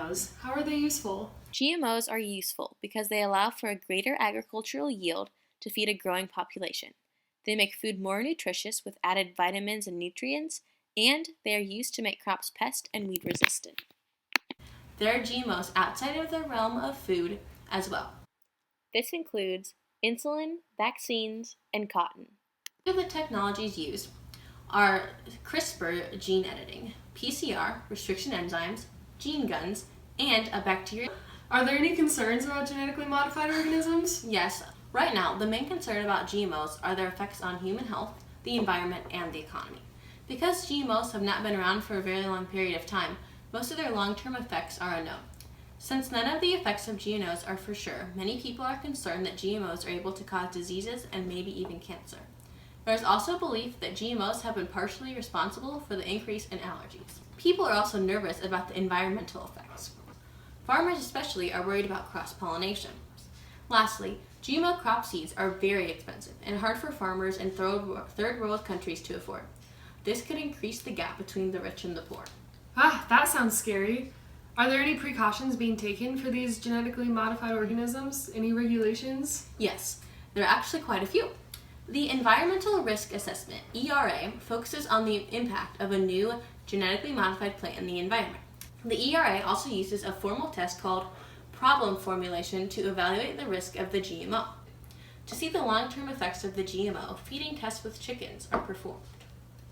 GMOs? How are they useful? GMOs are useful because they allow for a greater agricultural yield to feed a growing population. They make food more nutritious with added vitamins and nutrients, and they are used to make crops pest and weed resistant. There are GMOs outside of the realm of food as well. This includes insulin, vaccines, and cotton. Two of the technologies used are CRISPR gene editing, PCR, restriction enzymes, gene guns, and a bacteria. Are there any concerns about genetically modified organisms? Yes. Right now, the main concern about GMOs are their effects on human health, the environment, and the economy. Because GMOs have not been around for a very long period of time, most of their long-term effects are unknown. Since none of the effects of GMOs are for sure, many people are concerned that GMOs are able to cause diseases and maybe even cancer. There is also belief that GMOs have been partially responsible for the increase in allergies. People are also nervous about the environmental effects. Farmers especially are worried about cross-pollination. Lastly, GMO crop seeds are very expensive and hard for farmers in third world countries to afford. This could increase the gap between the rich and the poor. That sounds scary. Are there any precautions being taken for these genetically modified organisms? Any regulations? Yes, there are actually quite a few. The Environmental Risk Assessment, ERA, focuses on the impact of a new genetically modified plant in the environment. The ERA also uses a formal test called problem formulation to evaluate the risk of the GMO. To see the long-term effects of the GMO, feeding tests with chickens are performed.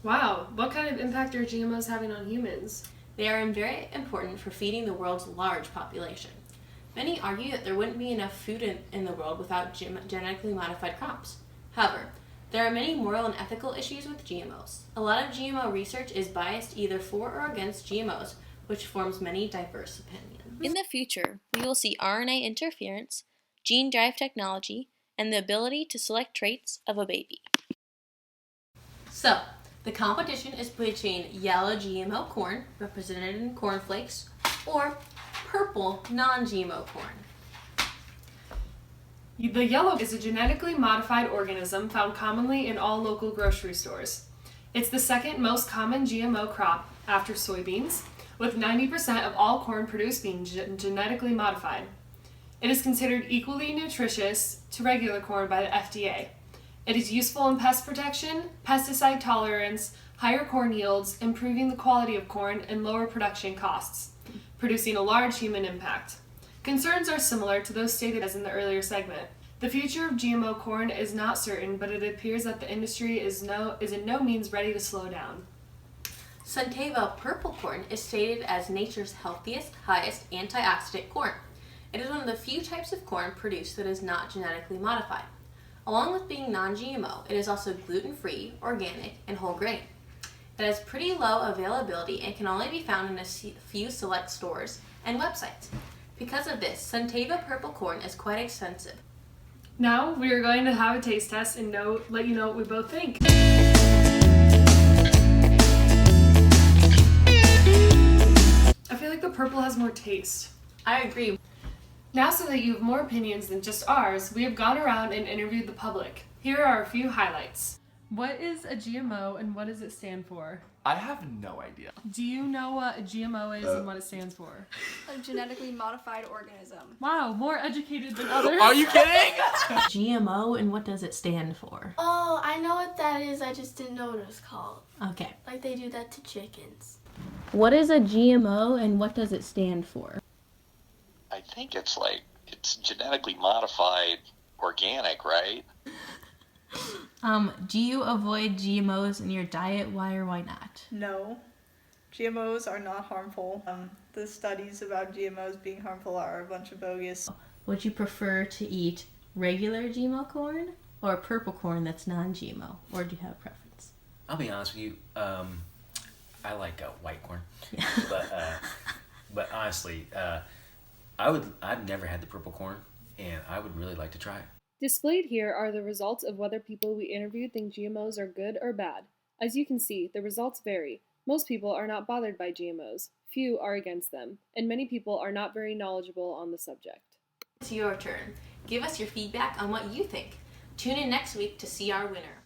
Wow, what kind of impact are GMOs having on humans? They are very important for feeding the world's large population. Many argue that there wouldn't be enough food in the world without genetically modified crops. However, there are many moral and ethical issues with GMOs. A lot of GMO research is biased either for or against GMOs, which forms many diverse opinions. In the future, we will see RNA interference, gene drive technology, and the ability to select traits of a baby. So, the competition is between yellow GMO corn, represented in cornflakes, or purple non-GMO corn. The yellow is a genetically modified organism found commonly in all local grocery stores. It's the second most common GMO crop after soybeans, with 90% of all corn produced being genetically modified. It is considered equally nutritious to regular corn by the FDA. It is useful in pest protection, pesticide tolerance, higher corn yields, improving the quality of corn, and lower production costs, producing a large human impact. Concerns are similar to those stated as in the earlier segment. The future of GMO corn is not certain, but it appears that the industry is in no means ready to slow down. Centeva purple corn is stated as nature's healthiest, highest antioxidant corn. It is one of the few types of corn produced that is not genetically modified. Along with being non-GMO, it is also gluten-free, organic, and whole grain. It has pretty low availability and can only be found in a few select stores and websites. Because of this, Centeva purple corn is quite expensive. Now we are going to have a taste test and let you know what we both think. I feel like the purple has more taste. I agree. Now, so that you have more opinions than just ours, we have gone around and interviewed the public. Here are a few highlights. What is a GMO and what does it stand for? I have no idea. Do you know what a GMO is and what it stands for? A genetically modified organism. Wow, more educated than others. Are you kidding? GMO, and what does it stand for? Oh, I know what that is. I just didn't know what it was called. Okay. Like they do that to chickens. What is a GMO, and what does it stand for? I think it's genetically modified organic, right? Do you avoid GMOs in your diet? Why or why not? No. GMOs are not harmful. The studies about GMOs being harmful are a bunch of bogus. Would you prefer to eat regular GMO corn or purple corn that's non-GMO? Or do you have a preference? I'll be honest with you. I like white corn, but honestly, I've never had the purple corn, and I would really like to try it. Displayed here are the results of whether people we interviewed think GMOs are good or bad. As you can see, the results vary. Most people are not bothered by GMOs, few are against them, and many people are not very knowledgeable on the subject. It's your turn. Give us your feedback on what you think. Tune in next week to see our winner.